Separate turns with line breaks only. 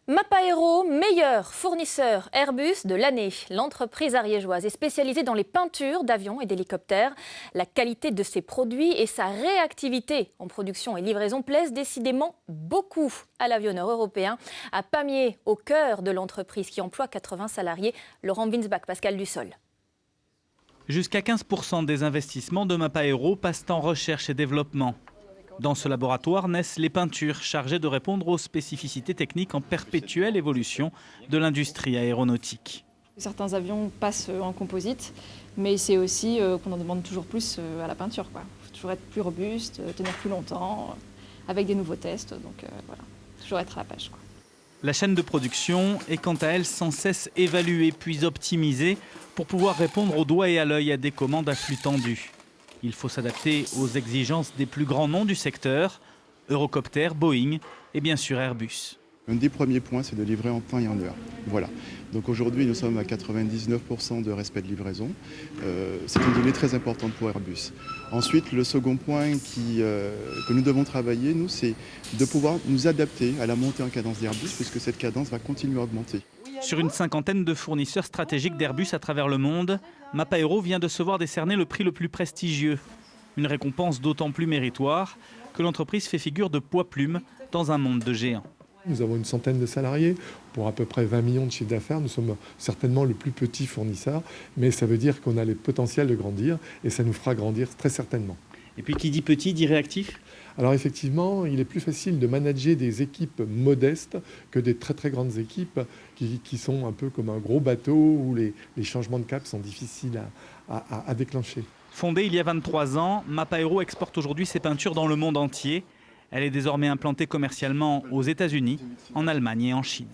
Mapa Aero, meilleur fournisseur Airbus de l'année. L'entreprise ariégeoise est spécialisée dans les peintures d'avions et d'hélicoptères. La qualité de ses produits et sa réactivité en production et livraison plaisent décidément beaucoup à l'avionneur européen. À Pamiers, au cœur de l'entreprise qui emploie 80 salariés, Laurent Winsbach, Pascal Dussol.
Jusqu'à 15% des investissements de Mapa Aero passent en recherche et développement. Dans ce laboratoire naissent les peintures chargées de répondre aux spécificités techniques en perpétuelle évolution de l'industrie aéronautique.
Certains avions passent en composite, mais c'est aussi qu'on en demande toujours plus à la peinture. Il faut toujours être plus robuste, tenir plus longtemps, avec des nouveaux tests. Donc voilà, toujours être à la page, quoi.
La chaîne de production est quant à elle sans cesse évaluée puis optimisée pour pouvoir répondre au doigt et à l'œil à des commandes à flux tendu. Il faut s'adapter aux exigences des plus grands noms du secteur, Eurocopter, Boeing et bien sûr Airbus.
Un des premiers points, c'est de livrer en temps et en heure. Voilà. Donc aujourd'hui, nous sommes à 99% de respect de livraison. C'est une donnée très importante pour Airbus. Ensuite, le second point que nous devons travailler, nous, c'est de pouvoir nous adapter à la montée en cadence d'Airbus, puisque cette cadence va continuer à augmenter.
Sur une cinquantaine de fournisseurs stratégiques d'Airbus à travers le monde, Mapa Aero vient de se voir décerner le prix le plus prestigieux. Une récompense d'autant plus méritoire que l'entreprise fait figure de poids-plume dans un monde de géants.
Nous avons une centaine de salariés pour à peu près 20 millions de chiffre d'affaires. Nous sommes certainement le plus petit fournisseur, mais ça veut dire qu'on a le potentiel de grandir et ça nous fera grandir très certainement.
Et puis qui dit petit dit réactif ?
Alors effectivement, il est plus facile de manager des équipes modestes que des très très grandes équipes qui sont un peu comme un gros bateau où les changements de cap sont difficiles à déclencher.
Fondée il y a 23 ans, Mapa Aero exporte aujourd'hui ses peintures dans le monde entier. Elle est désormais implantée commercialement aux États-Unis, en Allemagne et en Chine.